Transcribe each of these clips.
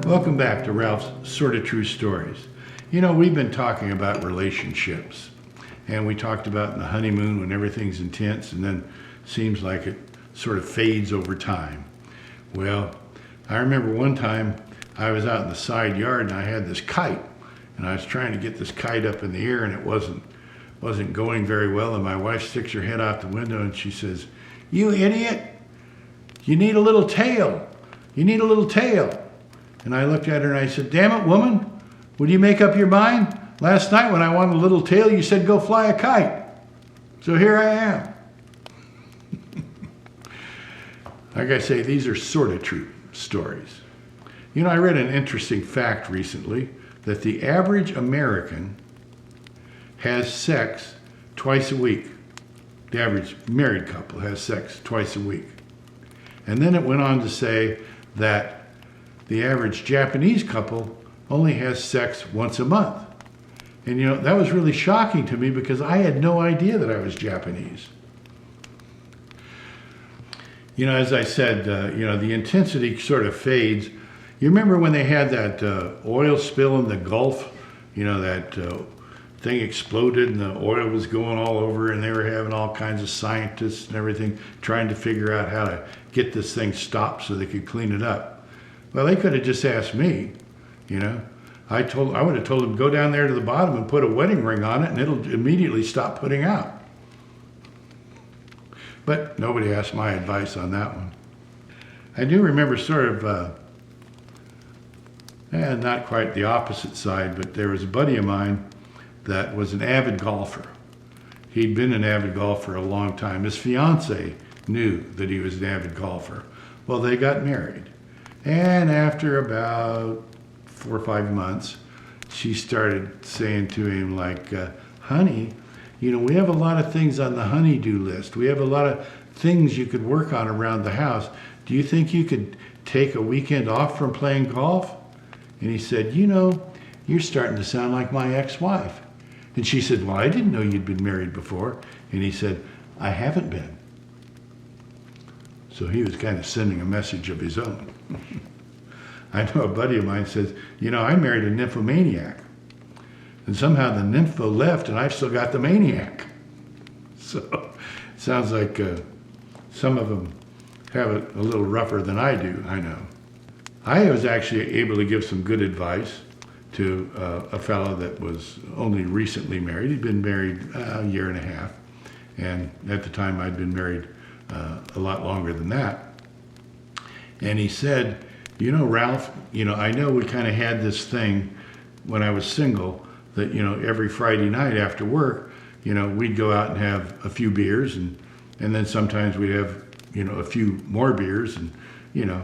Welcome back to Ralph's Sorta True Stories. You know, we've been talking about relationships, and we talked about in the honeymoon when everything's intense and then seems like it sort of fades over time. Well, I remember one time I was out in the side yard and I had this kite, and I was trying to get this kite up in the air, and it wasn't going very well, and my wife sticks her head out the window and she says, "You idiot, you need a little tail. You need a little tail." And I looked at her and I said, "Damn it, woman, would you make up your mind? Last night when I wanted a little tail, you said go fly a kite. So here I am." Like I say, these are sort of true stories. You know, I read an interesting fact recently that the average American has sex twice a week. The average married couple has sex twice a week. And then it went on to say that the average Japanese couple only has sex once a month. And you know, that was really shocking to me because I had no idea that I was Japanese. You know, as I said, the intensity sort of fades. You remember when they had that oil spill in the Gulf? You know, that thing exploded and the oil was going all over, and they were having all kinds of scientists and everything trying to figure out how to get this thing stopped so they could clean it up. Well, they could have just asked me, you know. I would have told them, go down there to the bottom and put a wedding ring on it and it'll immediately stop putting out. But nobody asked my advice on that one. I do remember sort of, not quite the opposite side, but there was a buddy of mine that was an avid golfer. He'd been an avid golfer a long time. His fiance knew that he was an avid golfer. Well, they got married. And after about 4 or 5 months, she started saying to him like, "Honey, you know, we have a lot of things on the honey-do list. We have a lot of things you could work on around the house. Do you think you could take a weekend off from playing golf?" And he said, "You know, you're starting to sound like my ex-wife." And she said, "Well, I didn't know you'd been married before." And he said, "I haven't been." So he was kind of sending a message of his own. I know a buddy of mine says, "You know, I married a nymphomaniac. And somehow the nympho left and I've still got the maniac." So it sounds like some of them have it a little rougher than I do, I know. I was actually able to give some good advice to a fellow that was only recently married. He'd been married a year and a half. And at the time I'd been married a lot longer than that. And he said, "You know, Ralph, you know, I know we kind of had this thing when I was single that, you know, every Friday night after work, you know, we'd go out and have a few beers and then sometimes we'd have, you know, a few more beers and, you know,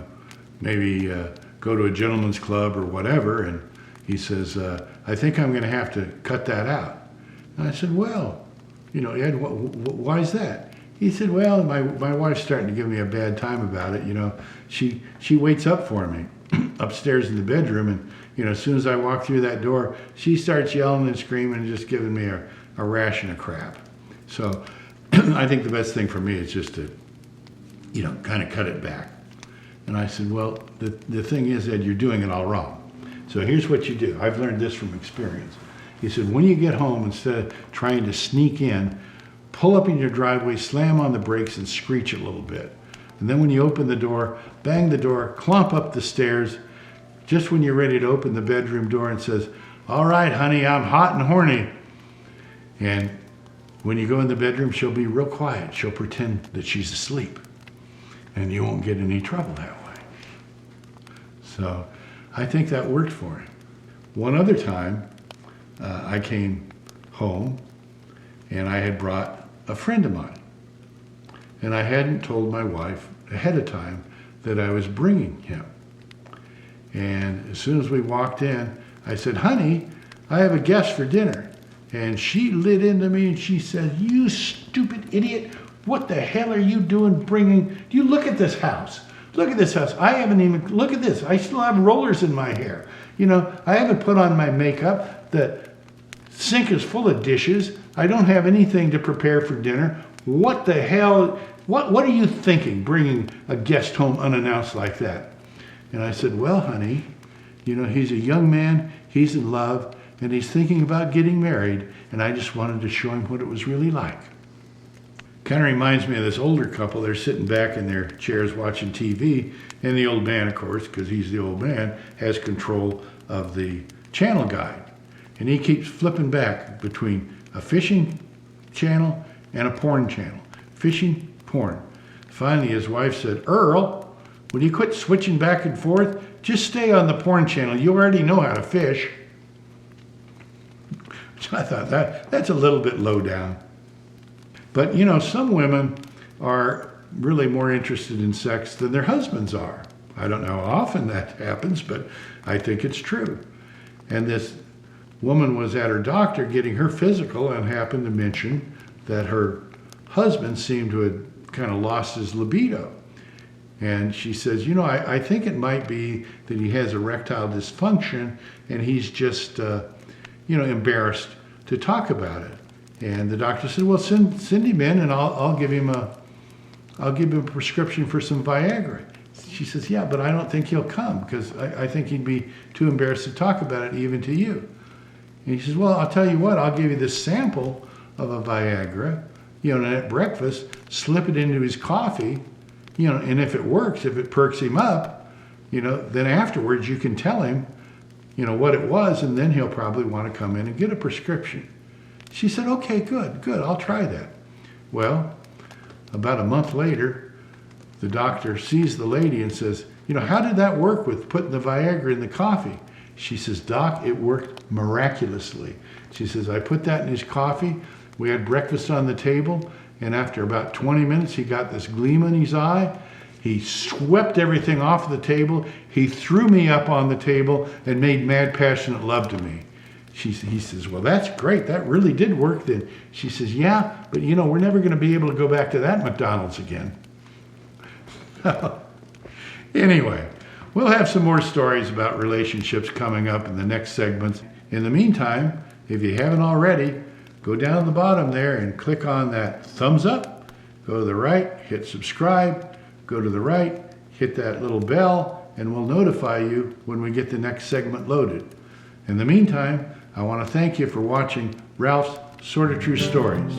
maybe go to a gentleman's club or whatever." And he says, "I think I'm going to have to cut that out." And I said, "Well, you know, Ed, why is that?" He said, "Well, my wife's starting to give me a bad time about it. You know, she waits up for me upstairs in the bedroom, and you know, as soon as I walk through that door, she starts yelling and screaming and just giving me a ration of crap. So I think the best thing for me is just to, you know, kind of cut it back." And I said, "Well, the thing is, Ed, you're doing it all wrong. So here's what you do. I've learned this from experience." He said, "When you get home, instead of trying to sneak in, pull up in your driveway, slam on the brakes, and screech a little bit. And then when you open the door, bang the door, clomp up the stairs, just when you're ready to open the bedroom door and says, 'All right, honey, I'm hot and horny.' And when you go in the bedroom, she'll be real quiet. She'll pretend that she's asleep. And you won't get any trouble that way." So I think that worked for him. One other time, I came home and I had brought a friend of mine. And I hadn't told my wife ahead of time that I was bringing him. And as soon as we walked in, I said, "Honey, I have a guest for dinner." And she lit into me and she said, "You stupid idiot, what the hell are you doing bringing, do you look at this house? Look at this house. I haven't even, look at this. I still have rollers in my hair. You know, I haven't put on my makeup. The sink is full of dishes. I don't have anything to prepare for dinner. What the hell, what are you thinking bringing a guest home unannounced like that?" And I said, "Well, honey, You know, he's a young man, he's in love, and he's thinking about getting married, and I just wanted to show him what it was really like. Kind of reminds me of this older couple. They're sitting back in their chairs watching TV, and the old man, of course, because he's the old man, has control of the channel guide. And he keeps flipping back between a fishing channel and a porn channel. Fishing, porn. Finally, his wife said, "Earl, will you quit switching back and forth? Just stay on the porn channel. You already know how to fish." So I thought that's a little bit low down. But, you know, some women are really more interested in sex than their husbands are. I don't know how often that happens, but I think it's true. And this woman was at her doctor getting her physical and happened to mention that her husband seemed to have kind of lost his libido. And she says, you know, I think it might be that he has erectile dysfunction and he's just, you know, embarrassed to talk about it. And the doctor said, well, send him in and I'll give him a prescription for some Viagra. She says, yeah, but I don't think he'll come because I think he'd be too embarrassed to talk about it even to you. And he says, well, I'll tell you what, I'll give you this sample of a Viagra, you know, and at breakfast, slip it into his coffee, you know, and if it works, if it perks him up, you know, then afterwards you can tell him, you know, what it was, and then he'll probably want to come in and get a prescription. She said, okay, good, I'll try that. Well, about a month later, the doctor sees the lady and says, you know, how did that work with putting the Viagra in the coffee? She says, Doc, it worked miraculously. She says, I put that in his coffee. We had breakfast on the table, and after about 20 minutes, he got this gleam in his eye. He swept everything off the table. He threw me up on the table and made mad, passionate love to me. He says, well, that's great. That really did work then. She says, yeah, but you know, we're never going to be able to go back to that McDonald's again. Anyway, we'll have some more stories about relationships coming up in the next segments. In the meantime, if you haven't already, go down the bottom there and click on that thumbs up. Go to the right, hit subscribe. Go to the right, hit that little bell, and we'll notify you when we get the next segment loaded. In the meantime, I want to thank you for watching Ralph's Sorta True Stories.